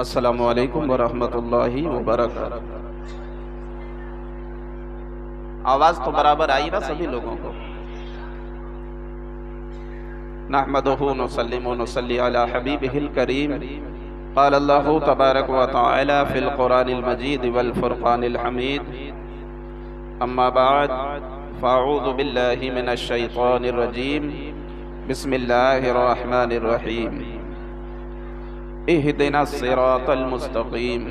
अस्सलामु अलैकुम वरहमतुल्लाहि वबरकातुहू। आवाज़ तो बराबर आई ना सभी लोगों को। नहमदुहु नुसल्लिमु नुसल्ली अला हबीबिहिल करीम। क़ाल अल्लाहु तबारक व तआला फ़िल क़ुरानिल मजीद वल फ़ुरक़ानिल हमीद। अम्मा बअद फ़अऊज़ु बिल्लाहि मिनश शैतानिर रजीम। बिस्मिल्लाहिर रहमानिर रहीम। इहदिनस सिरातल मुस्तक़ीम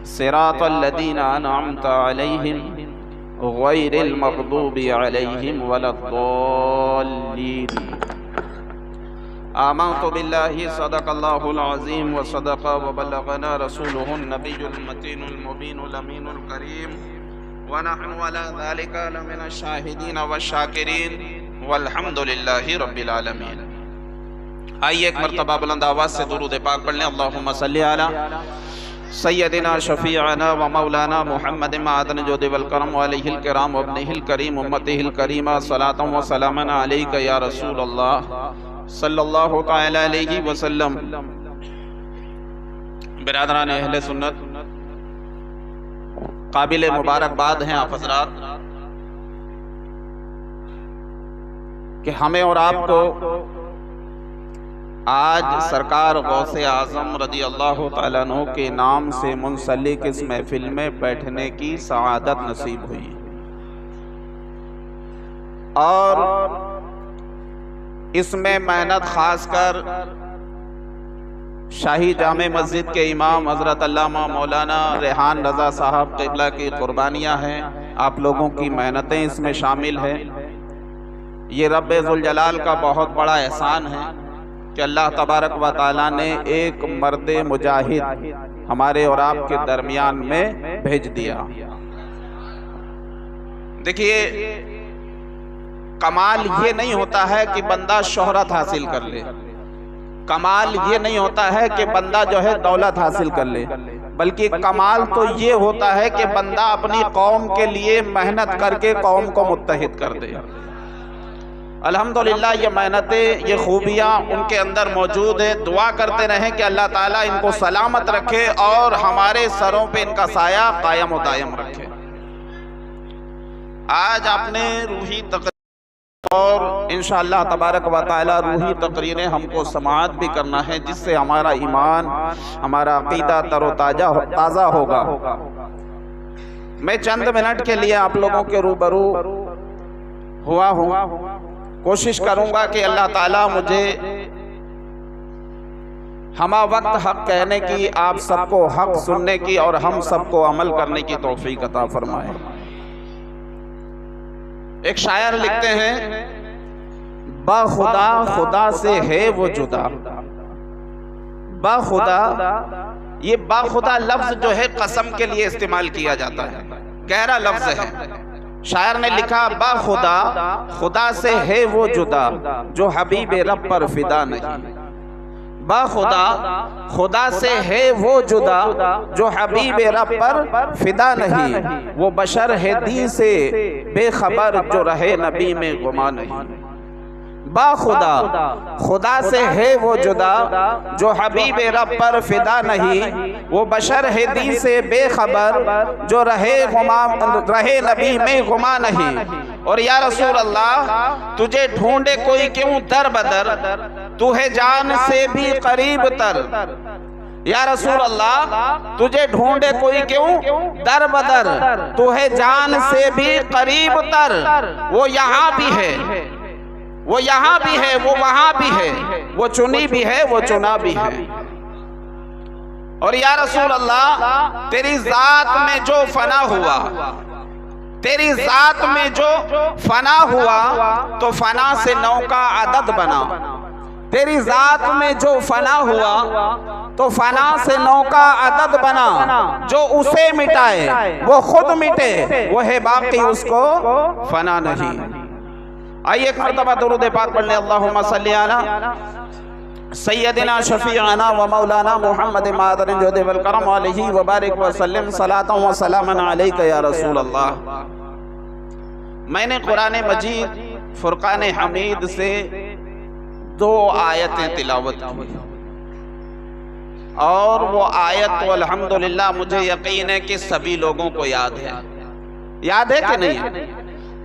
सिरातल लज़ीना अनअमता अलैहिम गैरिल मग़दूबि अलैहिम वलद्दाल्लीन। आमन्तु बिल्लाहि सदक़ल्लाहुल अज़ीम व सदक़ व बल्लग़ना रसूलुहुन नबियुल मतीनुल मुबीनुल अमीनुल करीम व नहनु अला ज़ालिका लमिनश शाहिदीन व शाकिरीन वल्हम्दुलिल्लाहि रब्बिल आलमीन। आइए एक मरतबा बुलंद आवाज़ से दुरूद पाक पढ़ लें। अल्लाहुम्मा सल्ली अला सय्यदिना शफ़ीअना व मौलाना मुहम्मद मादन जो दिवल करम अलैहिल किराम व इब्निहिल करीम उम्मतिहिल करीमा सलातन व सलामन अलैका या रसूल अल्लाह सल्लल्लाहु तआला अलैहि वसल्लम। बिरादरान अहले सुन्नत, काबिल मुबारकबाद हैं आप हज़रात कि हमें और आपको आज सरकार गौसे आज़म रज़ी अल्लाह तआला अन्हु के नाम से मुंसलिक इस महफिल में बैठने की सआदत नसीब हुई और इसमें मेहनत खासकर शाही जामे मस्जिद के इमाम हज़रत अल्लामा मौलाना रेहान रज़ा साहब क़िबला की कुर्बानियाँ हैं। आप लोगों की मेहनतें इसमें शामिल हैं। ये रब्बे ज़ुल जलाल का बहुत बड़ा एहसान है कि अल्लाह तबारक व तआला ने एक मर्द मुजाहिद हमारे और आपके दरमियान में भेज दिया। देखिए, कमाल ये नहीं होता है कि बंदा शोहरत हासिल कर ले, कमाल ये नहीं होता है कि बंदा जो है दौलत हासिल कर ले, बल्कि कमाल तो ये होता है कि बंदा अपनी कौम के लिए मेहनत करके कौम को मुत्तहिद कर दे। अल्हम्दुलिल्लाह ये मेहनतें, ये खूबियाँ उनके अंदर मौजूद है। दुआ करते रहें कि अल्लाह ताला इनको सलामत रखे और हमारे सरों पे इनका साया कायम व दायम रखे। आज आपने रूही तकरीर और इंशाअल्लाह तबारक व तआला रूही तकरीरें हमको समाअत भी करना है, जिससे हमारा ईमान, हमारा अकीदा ताज़ा होगा। मैं चंद मिनट के लिए आप लोगों के रूबरू हुआ हूँ। कोशिश करूंगा कि अल्लाह ताला मुझे हमा वक्त हक कहने की, आप सबको हक सुनने की और हम सबको अमल करने की तौफीक अता फरमाए। एक शायर लिखते हैं, बाखुदा खुदा से है वो जुदा। बाखुदा, ये बाखुदा लफ्ज जो है कसम के लिए इस्तेमाल किया जाता है, गहरा लफ्ज है। शायर ने लिखा, बाखुदा खुदा से है वो जुदा जो हबीब रब पर फिदा नहीं। बाखुदा खुदा से है वो जुदा जो हबीब रब पर फिदा नहीं। वो बशर है दी से बेखबर जो रहे नबी में गुमा नहीं। बाखुदा खुदा से है वो जुदा जो हबीब रब पर फिदा नहीं। वो बशर है दी से बेखबर जो रहे नबी में गुमा नहीं। और या रसूल अल्लाह, तुझे ढूंढे कोई क्यों दर बदर, तू है जान से भी करीब तर। या रसूल अल्लाह, तुझे ढूंढे कोई क्यों दर बदर, तू है जान से भी करीब तर। वो यहाँ भी है, वो यहाँ भी है, वो वहाँ भी है, वो चुनी भी है, वो चुना भी है। और या रसूल अल्लाह, तेरी जात में जो फना हुआ, तेरी जात में जो फना हुआ तो फना से नौ का अदद बना। तेरी जात में जो फना हुआ तो फना से नौ का अदद बना। जो उसे मिटाए वो खुद मिटे, वो है बाकी उसको फना नहीं। आइए एक मरतबा दुरूद पाक पढ़ लें। अल्लाहुम्मा सल्ली अला सय्यदिना शफ़ीअना व मौलाना मुहम्मद मादन जो दिवल करम अलैहि व बारिक व सल्लम सलातन व सलामन अलैका या रसूल अल्लाह। मैंने कुरान मजीद फुरकान हमीद से 2 आयतें तिलावत की। और वो आयत तो अल्हम्दुलिल्लाह मुझे यकीन है कि सभी लोगों को याद है। याद है कि नहीं है?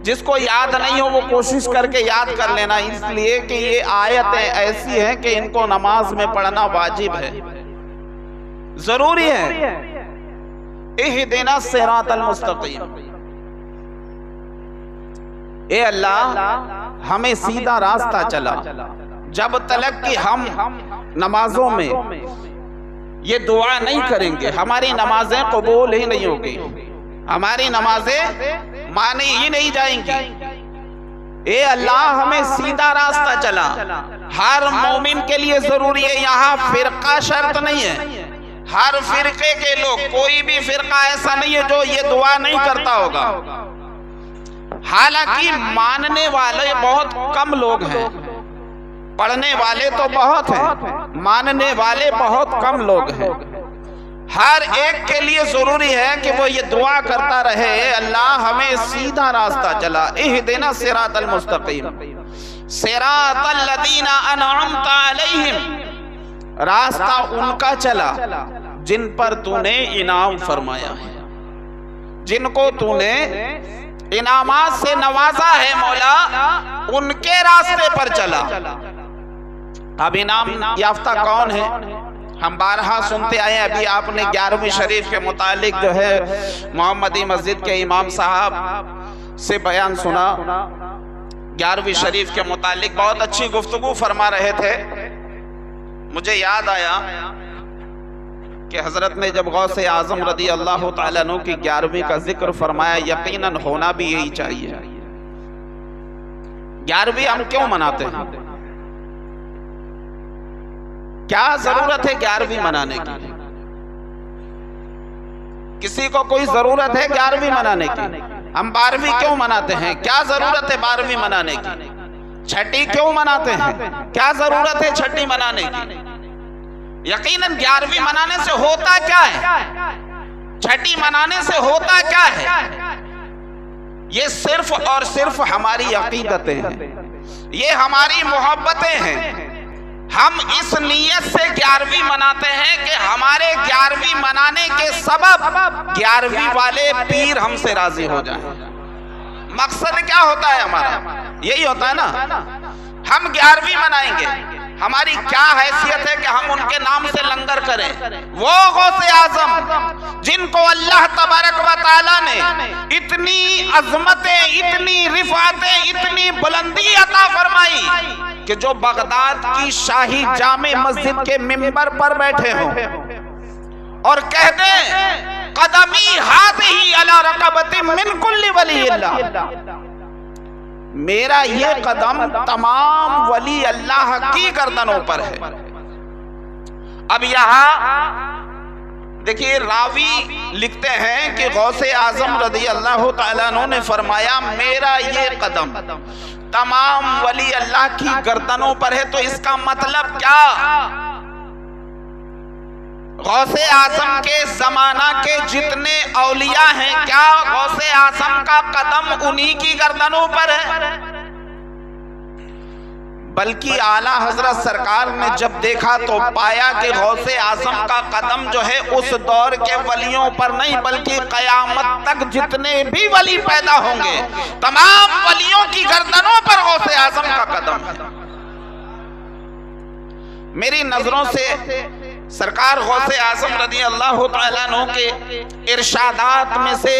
जिसको याद नहीं हो वो कोशिश करके याद कर लेना, इसलिए कि ये आयतें ऐसी हैं कि इनको नमाज में पढ़ना वाजिब है, जरूरी है। इहदिना सिरातल मुस्तकीम, ए अल्लाह हमें सीधा रास्ता चला। जब तलक कि हम नमाजों में ये दुआ नहीं करेंगे, हमारी नमाजें कबूल ही नहीं होगी, हमारी नमाजें मानी ही नहीं जाएंगी। ए अल्लाह हमें सीधा रास्ता चला। हर मोमिन के लिए जरूरी है, यहाँ फिरका शर्त नहीं है। हर फिरके के लोग, कोई भी फिरका ऐसा नहीं है जो ये दुआ नहीं करता होगा। हालांकि मानने वाले बहुत कम लोग हैं, पढ़ने वाले तो बहुत हैं, मानने वाले बहुत कम लोग हैं। हर एक के लिए जरूरी है कि वो ये दुआ करता रहे, अल्लाह हमें सीधा रास्ता चला। इहदिना सिरातल मुस्तकीम सिरातल लदीना अनअमता अलैहिम, रास्ता उनका चला जिन पर तूने इनाम फरमाया है, जिनको तूने इनामात से नवाजा है मौला, उनके रास्ते पर चला। अब इनाम याफ्ता कौन है? हम बारहा सुनते आए। अभी आपने 11वीं शरीफ के मुतालिक जो है मोहम्मदी मस्जिद के इमाम साहब से बयान सुना। 11वीं शरीफ के मुतालिक बहुत अच्छी गुफ्तगू फरमा रहे थे। मुझे याद आया कि हजरत ने जब गौसे आजम रदी अल्लाह तआला अन्हु की 11वीं का जिक्र फरमाया, यकीनन होना भी यही चाहिए। 11वीं हम क्यों मनाते हैं? क्या जरूरत है 11वीं मनाने की? किसी को कोई जरूरत है 11वीं मनाने की? हम 12वीं क्यों मनाते हैं? क्या जरूरत है 12वीं मनाने की? छठी क्यों मनाते हैं? क्या जरूरत है छठी मनाने की? यकीनन 11वीं मनाने से होता क्या है? छठी मनाने से होता क्या है? ये सिर्फ और सिर्फ हमारी अकीदतें हैं, ये हमारी मोहब्बतें हैं। हम इस नीयत से 11वीं मनाते हैं कि हमारे 11वीं मनाने के सबब 11वीं वाले पीर हमसे राजी हो जाएं। मकसद क्या होता है हमारा? यही होता है ना, हम 11वीं मनाएंगे। हमारी क्या हैसियत है कि हम उनके नाम से लंगर करें? वो गौसे आजम जिनको अल्लाह तबारक व तआला ने इतनी अजमतें, इतनी रिफातें, इतनी बुलंदी अता फरमाई कि जो बगदाद की शाही जामे मस्जिद के मिंबर पर बैठे हों और कह दें कदमी हाज़िही अला रक़बति मिन कुल्ली वलीइल्लाह, मेरा ये कदम तमाम वली अल्लाह की गर्दनों पर है। अब यहाँ देखिए, रावी लिखते हैं कि गौसे आजम रज़ी अल्लाह तआला अन्हु ने फरमाया, मेरा ये कदम तमाम वली अल्लाह की गर्दनों पर है। तो इसका मतलब क्या? गौसे आजम के जमाना के जितने औलिया हैं, क्या गौसे आजम का कदम उन्हीं की गर्दनों पर है? बल्कि आला हजरत सरकार ने जब देखा तो पाया कि गौसे आजम का कदम जो है उस दौर के वलियों पर नहीं, बल्कि कयामत तक जितने भी वली पैदा होंगे तमाम वलियों की गर्दनों पर गौसे आजम का कदम है। मेरी नजरों से सरकार गौसे आजम रज़ी अल्लाह तआला अन्हु के इरशादात में से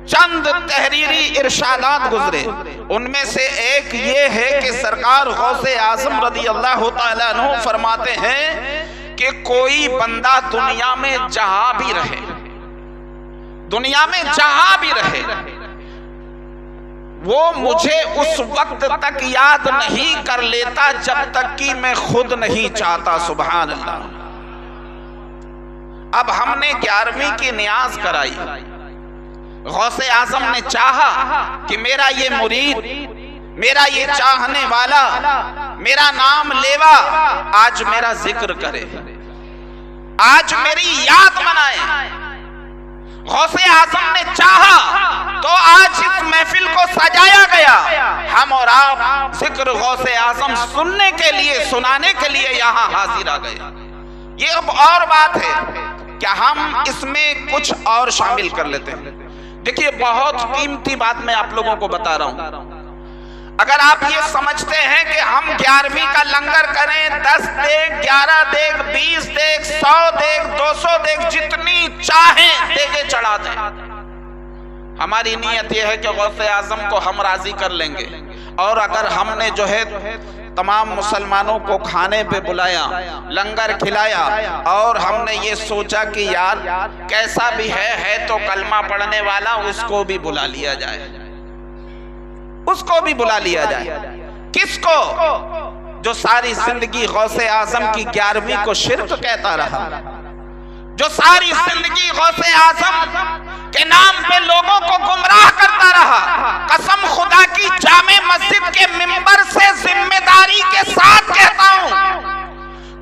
चंद तहरीरी इरशादात गुजरे। उनमें से एक ये है कि सरकार गौसे आजम रज़ी अल्लाह तआला अन्हु फरमाते हैं कि कोई बंदा दुनिया में जहां भी रहे, दुनिया में जहां भी रहे, वो मुझे उस वक्त तक याद नहीं कर लेता जब तक कि मैं खुद नहीं चाहता। सुभान अल्लाह। अब हमने 11वीं की नियाज कराई, गौसे आजम ने चाहा कि मेरा ये मुरीद, मेरा ये चाहने वाला, मेरा नाम लेवा आज मेरा जिक्र करे, आज मेरी याद मनाए। गौसे आजम ने चाहा तो आज इस महफिल को सजाया गया। हम और आप जिक्र गौसे आजम सुनने के लिए, सुनाने के लिए यहाँ हाजिर आ गए। ये अब और बात है कि हम इसमें कुछ और शामिल कर लेते हैं। देखिए बहुत कीमती बात मैं आप लोगों को बता रहा हूं। अगर आप ये समझते हैं कि हम 11वीं का लंगर करें, 10 देग, 11 देग, 20 देग, 100 देग, 200 देग, जितनी चाहें देगे चढ़ा दें। हमारी नीयत यह है कि गौसे आजम को हम राजी कर लेंगे। और अगर हमने जो है तमाम मुसलमानों को खाने पे बुलाया, लंगर खिलाया, और हमने ये सोचा कि यार कैसा भी है तो कलमा पढ़ने वाला, उसको भी बुला लिया जाए, उसको भी बुला लिया जाए। किसको? जो सारी जिंदगी गौसे आजम की 11वीं को शिर्क कहता रहा, जो सारी जिंदगी गौसे आजम के नाम पे लोगों को गुमराह करता रहा। कसम खुदा की जामे मस्जिद के मिंबर से जिम्मेदारी के साथ कहता हूं,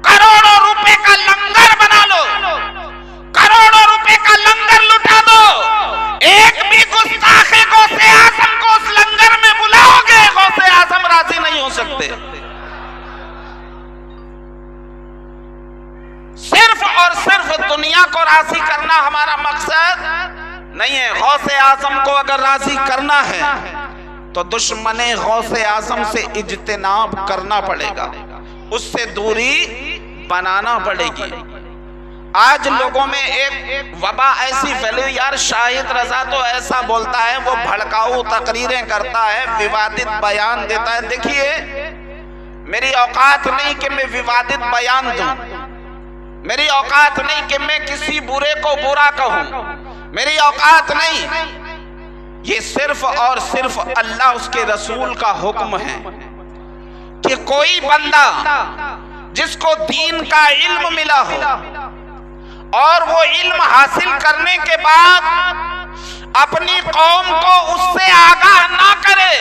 करोड़ों रुपए का लंगर बना लो, करोड़ों रुपए का लंगर लुटा दो, एक भी गुस्ताखे गौसे आजम को उस लंगर में बुलाओगे, गौसे आजम राजी नहीं हो सकते। सिर्फ और सिर्फ दुनिया को राजी करना हमारा मकसद नहीं है। गौसे आजम को अगर राजी करना है तो दुश्मने गौसे आजम से इज्तिनाब करना पड़ेगा, उससे दूरी बनाना पड़ेगी। आज लोगों में एक वबा ऐसी फैली, यार शाहिद रजा तो ऐसा बोलता है, वो भड़काऊ तकरीरें करता है, विवादित बयान देता है। देखिए मेरी औकात नहीं कि मैं विवादित बयान दूं, मेरी औकात नहीं कि मैं किसी बुरे को बुरा कहूं, मेरी औकात नहीं। ये सिर्फ और सिर्फ अल्लाह उसके रसूल का हुक्म है कि कोई बंदा जिसको दीन का इल्म मिला हो और वो इल्म हासिल करने के बाद अपनी कौम को उससे आगाह ना करे,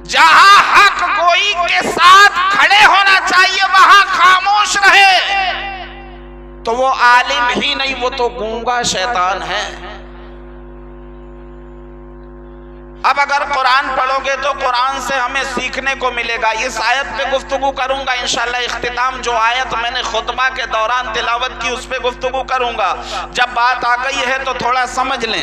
जहां हक गोई के साथ खड़े होना चाहिए वहां खामोश रहे, तो वो आलिम ही नहीं, वो तो गूंगा शैतान है। अब अगर कुरान पढ़ोगे तो कुरान से हमें सीखने को मिलेगा। इस आयत पे गुफ्तगू करूंगा इंशाल्लाह। इख्तिताम जो आयत मैंने खुतबा के दौरान तिलावत की उस पे गुफ्तगू करूंगा। जब बात आ गई है तो थोड़ा समझ लें।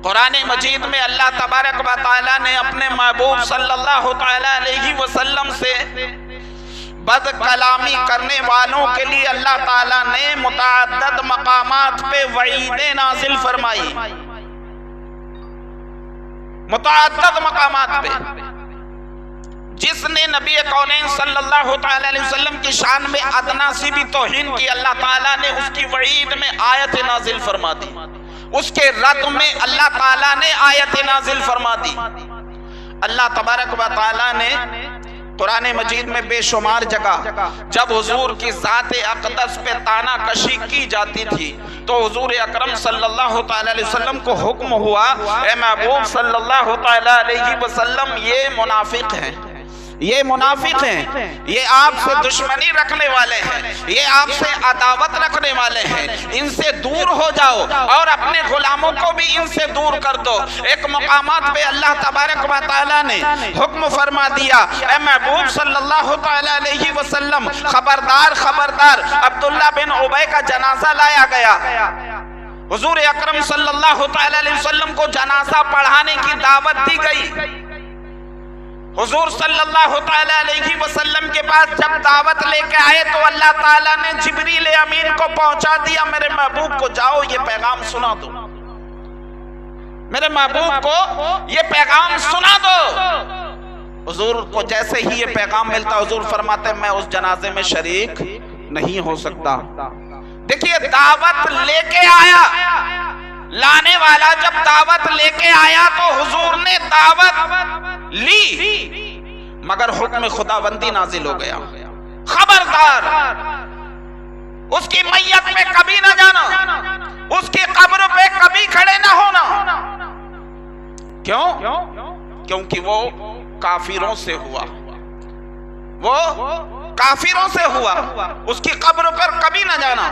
कुरान मजीद में अल्लाह तबारक व तआला ने अपने महबूब सल्लल्लाहु तआला अलैहि वसल्लम से बद कलामी करने वालों के लिए अल्लाह ताला ने मुतअद्दिद मकामात पे वईदें नाजिल फरमाई, मुतअद्दिद मकामात पे। जिसने नबी कौनैन सल्लल्लाहु तआला अलैहि वसल्लम की शान में अदना सी भी तौहीन की, अल्लाह ताला ने उसकी वईद में आयत नाजिल फरमा दी, उसके रद में अल्लाह ताला ने आयत नाजिल फरमा दी। अल्लाह तबारक व तआला ने कुरान मजीद में बेशुमार जगह जब हुजूर की ज़ात अक़दस पे ताना कशी की जाती थी तो हुजूर अकरम सल्लल्लाहु तआला अलैहि वसल्लम को हुक्म हुआ, ए महबूब सल्लल्लाहु तआला अलैहि वसल्लम, ये मुनाफिक हैं, ये मुनाफिक हैं, ये आपसे दुश्मनी रखने वाले हैं, ये आपसे अदावत रखने वाले हैं, इनसे दूर हो जाओ और अपने गुलामों को भी इनसे दूर कर दो। एक मकामात पे अल्लाह तबारक व तआला ने हुक्म फरमा दिया, ए महबूब सल्लल्लाहु तआला अलैहि वसल्लम, खबरदार खबरदार, अब्दुल्ला बिन उबय का जनाजा लाया गया। हुजूर अकरम सल्लल्लाहु तआला अलैहि वसल्लम को जनाजा पढ़ाने की दावत दी गई। हुजूर सल्लल्लाहु तआला अलैहि वसल्लम के पास जब दावत लेके आए तो अल्लाह ताला ने जिब्रील अमीन को पहुंचा दिया, मेरे महबूब को जाओ ये पैगाम सुना दो, मेरे महबूब को ये पैगाम सुना दो। हुजूर को जैसे ही ये पैगाम मिलता, हुजूर फरमाते मैं उस जनाजे में शरीक नहीं हो सकता। देखिए दावत लेके आया, लाने वाला जब दावत लेके आया तो हुजूर ने दावत ली, मगर हुक्म खुदाबंदी नाजिल हो गया, खबरदार उसकी मैयत पे कभी ना जाना, उसकी कब्र पे कभी खड़े ना होना। क्यों? क्योंकि वो काफिरों से हुआ, वो काफिरों से हुआ, उसकी कब्र पर कभी ना जाना।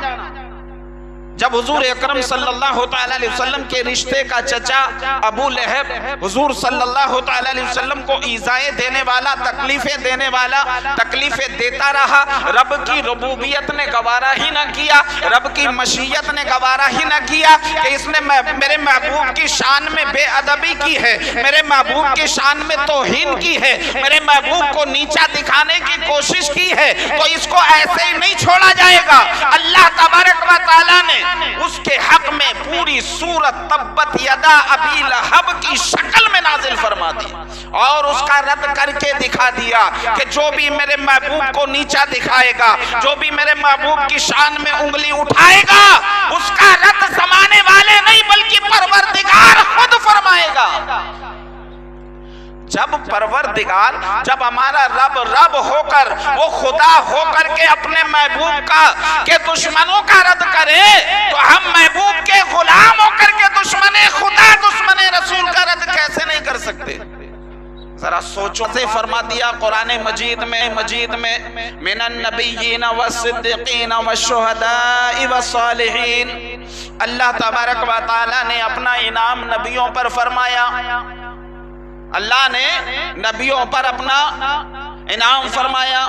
जब हुजूर अकरम सल्लल्लाहु तआला अलैहि वसल्लम के रिश्ते का चचा अबू लहब हुजूर सल्लल्लाहु तआला अलैहि वसल्लम को ईज़ाए देने वाला, तकलीफें देने वाला, तकलीफें देता रहा, रब की रुबूबियत ने गवारा ही न किया, रब की मशीयत ने गवारा ही न किया कि इसने मेरे महबूब की शान में बेअदबी की है, मेरे महबूब की शान में तौहीन की है, मेरे महबूब को नीचा दिखाने की कोशिश की है, तो इसको ऐसे ही नहीं छोड़ा जाएगा। अल्लाह तबारक व तआला ने उसके हक में पूरी सूरत तब्बत यदा अबी लहब की शक्ल में नाजिल फरमा दी और उसका रद्द करके दिखा दिया कि जो भी मेरे महबूब को नीचा दिखाएगा, जो भी मेरे महबूब की शान में उंगली उठाएगा, उसका रद्द समाने वाले नहीं बल्कि परवरदिगार खुद फरमाएगा। जब परवरदिगार, जब हमारा रब होकर, वो खुदा होकर के अपने महबूब के दुश्मनों का रद्द करे, तो हम महबूब के गुलाम होकर के दुश्मने खुदा, दुश्मने रसूल का रद्द कैसे नहीं कर सकते? जरा सोचो। से फरमा दिया कुरान मजीद में मिनन नबिय्यीन व सिद्दीकीन व शुहदाई व सालिहीन। अल्लाह तबारक व तआला ने अपना इनाम नबियों पर फरमाया, अल्लाह ने नबियों पर अपना इनाम फरमाया,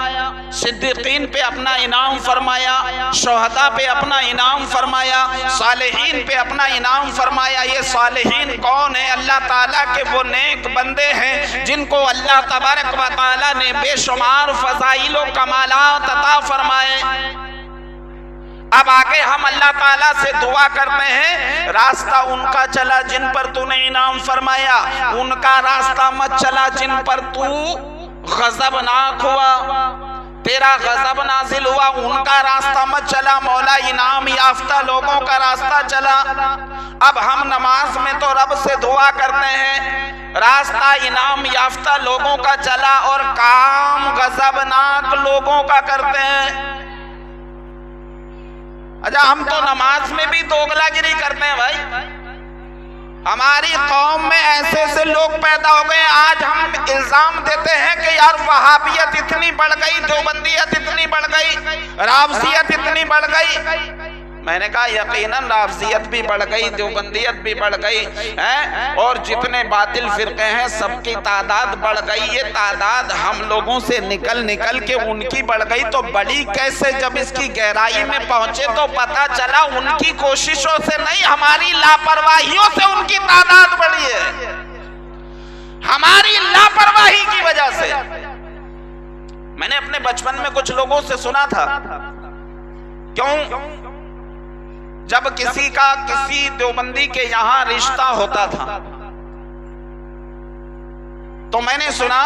सिद्दीकीन पे अपना इनाम फरमाया, शुहदा पे अपना इनाम फरमाया, सालिहीन पे अपना इनाम फरमाया। ये सालिहीन कौन है? अल्लाह ताला के वो नेक बंदे हैं जिनको अल्लाह तबारक व तआला ने बेशुमार फज़ाइल व कमालात अता फरमाए। अब आगे हम अल्लाह ताला से दुआ करते हैं, रास्ता उनका चला जिन पर तूने इनाम फरमाया, उनका रास्ता मत चला जिन पर तू गज़बनाक हुआ, तेरा गज़ब नाजिल हुआ, उनका रास्ता मत चला। मौला इनाम याफ्ता लोगों का रास्ता चला। अब हम नमाज में तो रब से दुआ करते हैं, रास्ता इनाम याफ्ता लोगों का चला और काम गज़बनाक लोगों का करते हैं। अच्छा, हम तो नमाज में भी दोगलागिरी करते हैं भाई। हमारी कौम में ऐसे ऐसे लोग पैदा हो गए, आज हम इल्जाम देते हैं कि यार वहाबियत इतनी बढ़ गई, देवबंदियत इतनी बढ़ गई, रावसियत इतनी बढ़ गई। मैंने कहा यकीनन रावसियत भी बढ़ गई, देवबंदियत भी बढ़ गई है, और जितने बातिल फिरके हैं सबकी तादाद बढ़ गई। ये तादाद हम लोगों से निकल के उनकी बढ़ गई। तो बड़ी कैसे? जब इसकी गहराई में पहुंचे तो पता चला उनकी कोशिशों से नहीं, हमारी लापरवाहियों से उनकी तादाद बढ़ी है, हमारी लापरवाही की वजह से। मैंने अपने बचपन में कुछ लोगों से सुना था, क्यों, जब किसी का किसी देवबंदी के यहां रिश्ता होता था तो मैंने सुना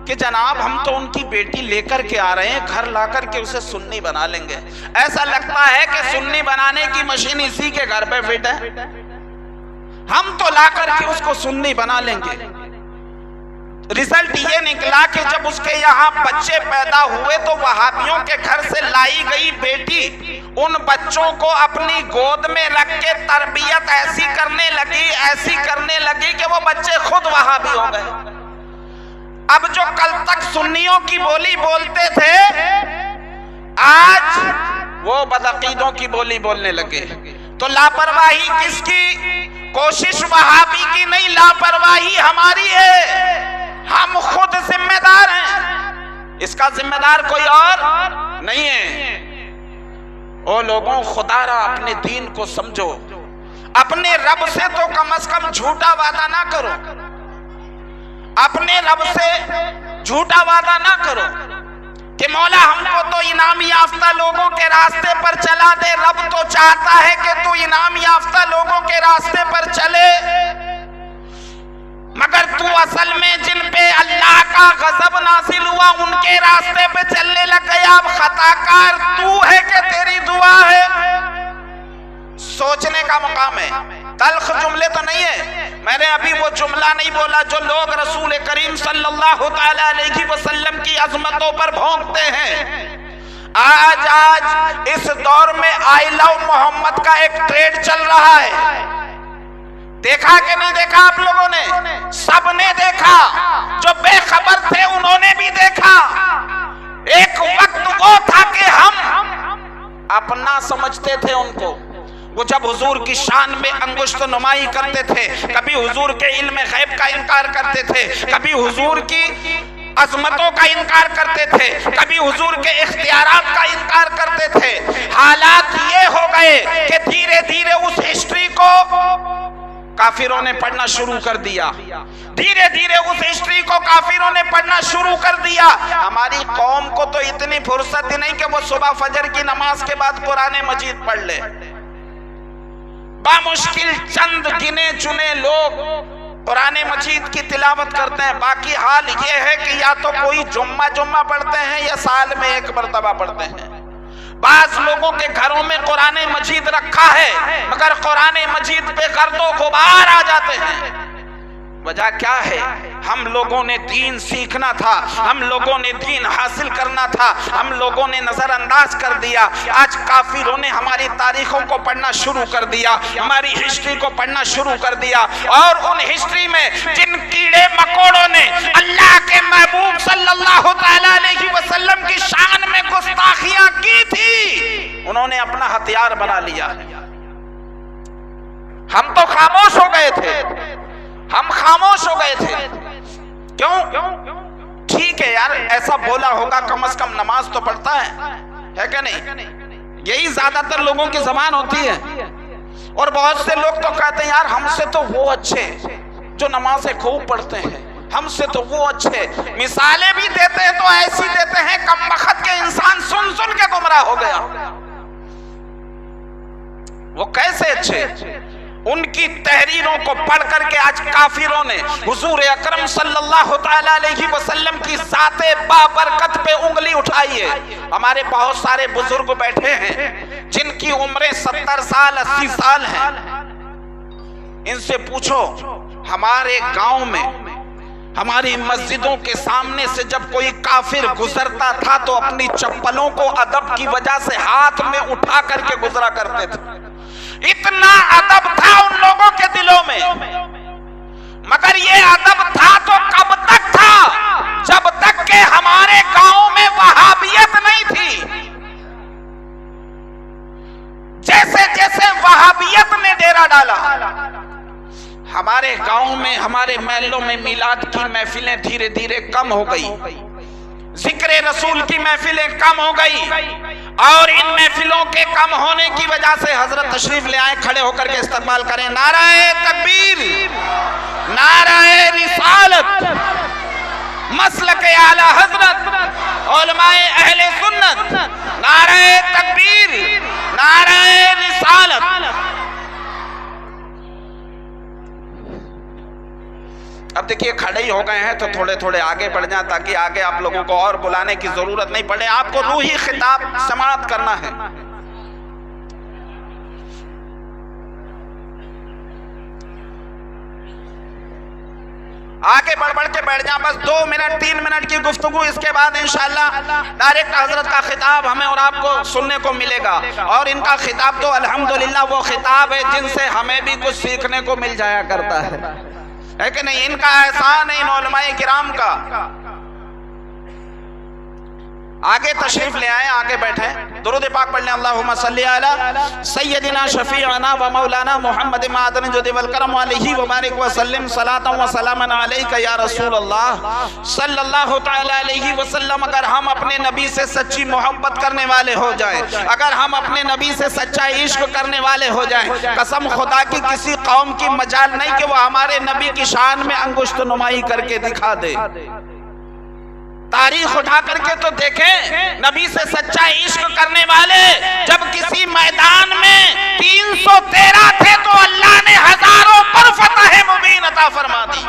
कि जनाब हम तो उनकी बेटी लेकर के आ रहे हैं, घर लाकर के उसे सुन्नी बना लेंगे। ऐसा लगता है कि सुन्नी बनाने की मशीन इसी के घर पे फिट है, हम तो लाकर के उसको सुन्नी बना लेंगे। रिजल्ट ये निकला कि जब उसके यहाँ बच्चे पैदा हुए तो वहाबियों के घर से लाई गई बेटी उन बच्चों को अपनी गोद में रख के तरबियत ऐसी करने लगी कि वो बच्चे खुद वहाबी हो गए। अब जो कल तक सुन्नियों की बोली बोलते थे, आज वो बदअकीदों की बोली बोलने लगे। तो लापरवाही किसकी? कोशिश वहाबी की नहीं, लापरवाही हमारी है। हम खुद जिम्मेदार हैं, इसका जिम्मेदार कोई और नहीं है। ओ लोगों, खुदारा अपने दीन को समझो, अपने रब से तो कम से कम झूठा वादा ना करो, अपने रब से झूठा वादा ना करो कि मौला हमको तो इनाम याफ्ता लोगों के रास्ते पर चला दे। रब तो चाहता है कि तू इनाम याफ्ता लोगों के रास्ते पर चले, मगर तू असल में जिन पे अल्लाह का गजब नासिल हुआ उनके रास्ते पे चलने लग गया। अब खताकार तू है कि तेरी दुआ है? सोचने का मकाम है। तल्ख जुमले तो नहीं है, मैंने अभी वो जुमला नहीं बोला जो लोग रसूल करीम सल्लल्लाहु तआला अलैहि वसल्लम की अजमतों पर भौंकते हैं। आज इस दौर में आई लव मोहम्मद का एक ट्रेड चल रहा है। देखा कि नहीं देखा आप लोगों ने? सबने देखा, जो बेखबर थे उन्होंने भी देखा। एक वक्त वो था कि हम अपना समझते थे उनको, वो जब हुजूर की शान में अंगुश्त नुमाई करते थे, कभी हुजूर के इल्म गैब का इनकार करते थे, कभी हुजूर की अजमतों का इनकार करते थे, कभी हुजूर के इख्तियारात का इनकार करते थे। हालात ये हो गए कि धीरे धीरे उस हिस्ट्री को काफिरों ने पढ़ना शुरू कर दिया, धीरे धीरे उस हिस्ट्री को काफिरों ने पढ़ना शुरू कर दिया। हमारी कौम को तो इतनी फुर्सत ही नहीं कि वो सुबह फजर की नमाज के बाद कुरान मजीद पढ़ ले। बामुश्किल चंद गिने चुने लोग कुरान मजीद की तिलावत करते हैं। बाकी हाल ये है कि या तो कोई जुम्मा पढ़ते हैं या साल में एक मरतबा पढ़ते हैं। बाज लोगों के घरों में कुरान मजीद रखा है, मगर कुरान मजीद पे गर्दो गुबार आ जाते हैं। वजह क्या है? हम लोगों ने दीन सीखना था, हम लोगों ने दीन हासिल करना था, हम लोगों ने नजरअंदाज कर दिया। आज काफिरों ने हमारी तारीखों को पढ़ना शुरू कर दिया, हमारी हिस्ट्री को पढ़ना शुरू कर दिया, और उन हिस्ट्री में जिन कीड़े मकोड़ों ने अल्लाह के महबूब सल्लल्लाहु तआला अलैहि वसल्लम की शान में गुस्ताखियां की थी, उन्होंने अपना हथियार बना लिया। हम तो खामोश हो गए थे, हम खामोश हो गए थे। क्यों? ठीक है यार, ऐसा बोला होगा, कम से कम नमाज तो पढ़ता है कि नहीं? यही ज्यादातर लोगों की जबान होती है। और बहुत से लोग तो कहते हैं यार हमसे तो वो अच्छे जो नमाजें खूब पढ़ते हैं, हमसे तो वो अच्छे। मिसालें भी देते हैं तो ऐसी देते हैं कमबख्त के इंसान सुन सुन के गुमराह हो गया। वो कैसे अच्छे? उनकी तहरीरों को पढ़ करके आज काफिरों ने हुजूर अकरम सल्लल्लाहु तआला अलैहि वसल्लम की ज़ाते बाबरकत पे उंगली उठाई है। हमारे बहुत सारे बुजुर्ग बैठे हैं जिनकी उम्रें 70 साल 80 साल हैं। इनसे पूछो, हमारे गांव में हमारी मस्जिदों के सामने से जब कोई काफिर गुजरता था तो अपनी चप्पलों को अदब की वजह से हाथ में उठा करके गुजरा करते थे। इतना अदब था उन लोगों के दिलों में। मगर ये अदब था तो कब तक था? जब तक के हमारे गांव में वहाबियत नहीं थी। जैसे जैसे वहाबियत ने डेरा डाला, हमारे गांव में, हमारे महलों में मिलाद की महफिलें धीरे धीरे कम हो गई, जिक्र रसूल की महफिलें कम हो गई। और इन महफिलों के कम होने की वजह से हजरत तशरीफ ले आए, खड़े होकर के इस्तकबाल करें। नाराए तकबीर, नाराए रिसालत, मसलक आला हजरत, उलमाए अहले सुन्नत, नाराए तकबीर, नाराए रिसालत। अब देखिए खड़े ही हो गए हैं तो थोड़े थोड़े आगे बढ़ जाएं ताकि आगे आप लोगों को और बुलाने की जरूरत नहीं पड़े। आपको रूही खिताब समाअत करना है। आगे बढ़ बढ़ के बैठ जाए, बस 2 मिनट 3 मिनट की गुफ्तगू, इसके बाद इंशाअल्लाह डायरेक्ट हजरत का खिताब हमें और आपको सुनने को मिलेगा। और इनका खिताब तो अल्हम्दुलिल्लाह वो खिताब है जिनसे हमें भी कुछ सीखने को मिल जाया करता है कि नहीं? इनका एहसान है इन उलमाए किराम का। आगे तशरीफ ले आए, आगे बैठे, दुरूद पाक पढ़ लें। अल्लाहुम्मा सल्ली अला सय्यदिना शफीअना व मौलाना मुहम्मद मादन जुद वल करम अलैहि व बारिक व सल्लिम सलातन व सलामन अलैका या रसूल अल्लाह सल्लल्लाहु तआला अलैहि वसल्लम। अगर हम अपने नबी से सच्ची मोहब्बत करने वाले हो जाए, अगर हम अपने नबी से सच्चा इश्क करने वाले हो जाए, कसम खुदा की किसी कौम की मजाल नहीं कि वो हमारे नबी की शान में अंगुश्त नुमाई करके दिखा दे। तारीख उठा करके तो देखें, नबी से सच्चा इश्क करने वाले जब किसी मैदान में 313 थे तो अल्लाह ने हजारों पर फतह मुबीन अता फरमा दी।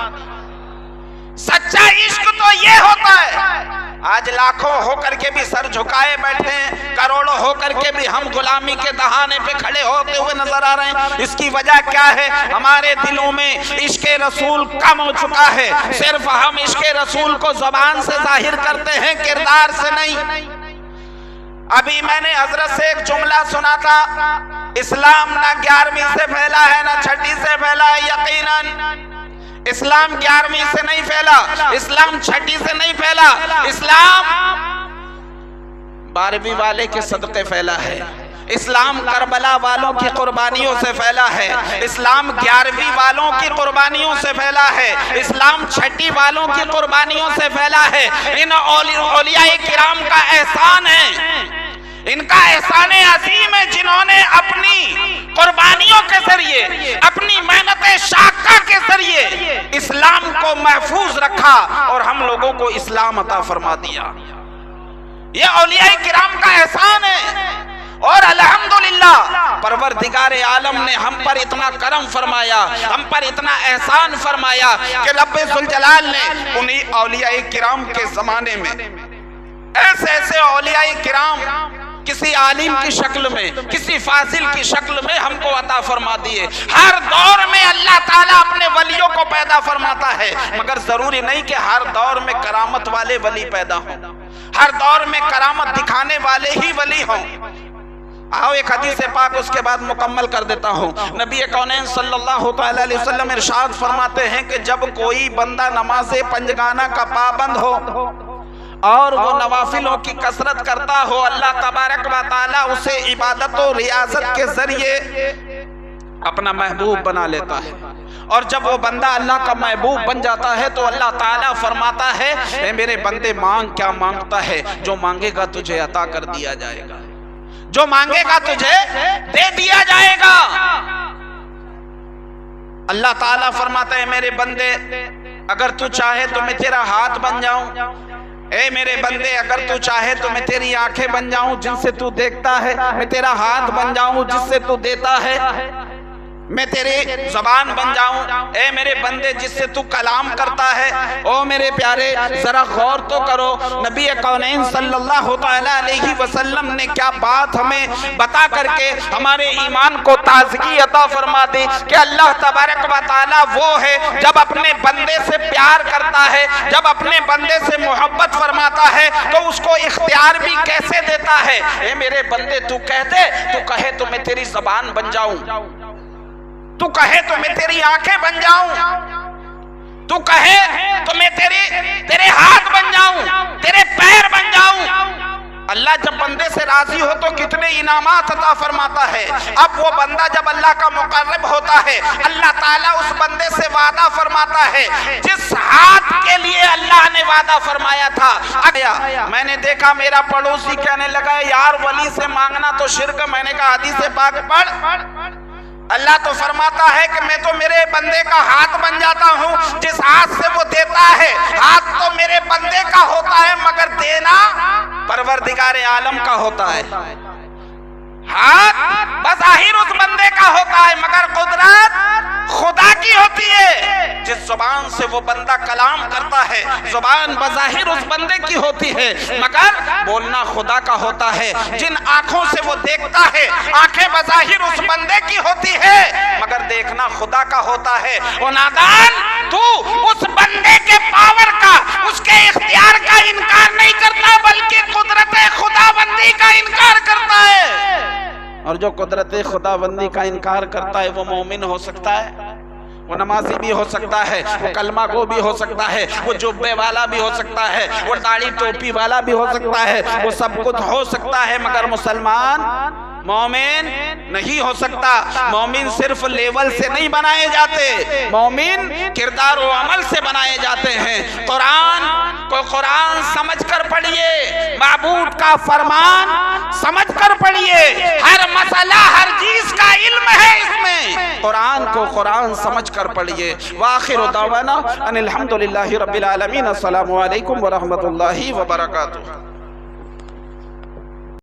सच्चा इश्क तो ये होता है। आज लाखों होकर के भी सर झुकाए बैठे हैं, करोड़ों होकर के भी हम गुलामी के दहाने पे खड़े होते हुए नजर आ रहे हैं। इसकी वजह क्या है? हमारे दिलों में इश्क़े रसूल कम हो चुका है। सिर्फ हम इश्क़े रसूल को ज़बान से जाहिर करते हैं, किरदार से नहीं। अभी मैंने हजरत से एक जुमला सुना था, इस्लाम ना 11वीं से फैला है ना 6ठी से फैला है। यकीनन इस्लाम 11वीं से नहीं फैला, इस्लाम 6ठी से नहीं फैला, इस्लाम 12वीं वाले के सदक़े फैला है। इस्लाम करबला वालों की कुर्बानियों से फैला है, इस्लाम 11वीं वालों की कुर्बानियों से फैला है, इस्लाम 6ठी वालों की कुर्बानियों से फैला है। इन औलियाए किराम का एहसान है, इनका एहसान अजीम है, जिन्होंने अपनी कुर्बानियों के जरिए, अपनी मेहनत शाका के जरिए इस्लाम को महफूज रखा और हम लोगों को इस्लाम अता फरमा दिया। ये औलियाए किराम का एहसान है। और अल्हम्दुलिल्लाह परवरदिगारे आलम ने हम पर इतना करम फरमाया, हम पर इतना एहसान फरमाया कि रब्बे जुल जलाल ने उन्हीं औलियाए किराम के जमाने में ऐसे ऐसे औलियाए किराम किसी आलिम की शक्ल में, किसी फाजिल की शक्ल में हमको अता फरमा दिए। हर दौर में अल्लाह ताला अपने वलियों को पैदा फरमाता है, मगर जरूरी नहीं कि हर दौर में करामत वाले वली पैदा हों, हर दौर में करामत दिखाने वाले ही वली हों। आओ एक हदीस पाक उसके बाद मुकम्मल कर देता हूँ। नबी कौनैन सल्लल्लाहु अलैहि वसल्लम इरशाद फरमाते हैं कि जब कोई बंदा नमाज़े पंजगाना का पाबंद हो और वो नवाफिलों की कसरत करता हो, अल्लाह तबारक व तआला उसे इबादत और रियाजत के जरिए अपना महबूब बना लेता है। और जब वो बंदा अल्लाह का महबूब बन जाता है तो अल्लाह ताला फरमाता है, ए मेरे बंदे मांग क्या मांगता है, जो मांगेगा तुझे अता कर दिया जाएगा, जो मांगेगा तुझे दे दिया जाएगा। अल्लाह ताला फरमाता है, मेरे बंदे अगर तू चाहे तो मैं तेरा हाथ बन जाऊं, ए मेरे बंदे अगर तू चाहे तो मैं तेरी आंखें बन जाऊं जिनसे तू देखता है, मैं तेरा हाथ बन जाऊं जिससे तू देता है, मैं तेरी ज़बान बन जाऊं, ए मेरे बंदे जिससे तू कलाम करता है। ओ मेरे प्यारे जरा गौर तो करो, नबी कौनैन सल्लल्लाहु अलैहि वसल्लम ने क्या बात हमें बता करके हमारे ईमान को ताजगी अता फरमा दी कि अल्लाह तबारक व तआला वो है जब अपने बंदे से प्यार करता है, जब अपने बंदे से मोहब्बत फरमाता है तो उसको इख्तियार भी कैसे देता है। ए मेरे बंदे तू कह दे, तू कहे तो मैं तेरी ज़बान बन जाऊं, तू कहे तो मैं तेरी आंखें बन जाऊं, तू कहे तो मैं तेरे हाथ बन जाऊं, तेरे पैर बन जाऊं। अल्लाह जब बंदे से राजी हो तो कितने इनामात अता फरमाता है। अब वो बंदा जब अल्लाह का मुकर्रब होता है, अल्लाह ताला उस बंदे से वादा फरमाता है, जिस हाथ के लिए अल्लाह ने वादा फरमाया था। मैंने देखा मेरा पड़ोसी कहने लगा यार वली से मांगना तो शिर्क, मैंने कहा हदीस पाक पढ़। अल्लाह तो फरमाता है कि मैं तो मेरे बंदे का हाथ बन जाता हूँ, जिस हाथ से वो देता है। हाथ तो मेरे बंदे का होता है मगर देना परवरदिगारे आलम का होता है। हाथ बज़ाहिर उस बंदे का होता है मगर कुदरत खुदा की होती है। जिस जुबान से वो बंदा कलाम करता है, जुबान बज़ाहिर उस बंदे की होती है मगर बोलना खुदा का होता है। जिन आंखों से वो देखता है, आंखें बज़ाहिर उस बंदे की होती है मगर देखना खुदा का होता है। वो नादान, तू उस बंदे के पावर का, उसके इख्तियार का इनकार नहीं करता बल्कि कुदरत खुदाबंदी का इनकार करता है। और जो कुदरत खुदाबंदी का इनकार करता है वो मोमिन हो सकता है, वो नमाजी भी हो सकता है, वो कलमा गो भी हो सकता है, वो जुब्बे वाला भी हो सकता है, वो दाढ़ी टोपी वाला भी हो सकता है, वो सब कुछ हो सकता है मगर मुसलमान मोमिन नहीं हो सकता। मोमिन सिर्फ लेवल से नहीं बनाए जाते, मोमिन किरदार और अमल से बनाए जाते हैं। कुरान को कुरान समझकर पढ़िए, माबूद का फरमान समझकर पढ़िए, हर मसला हर चीज का इल्म है इसमें। कुरान को कुरान समझकर पढ़िए। वाखिर दावाना अनिल हम्दुलिल्लाहि रब्बिल आलमीन। अस्सलामु अलैकुम व रहमतुल्लाहि व बरकातुहू।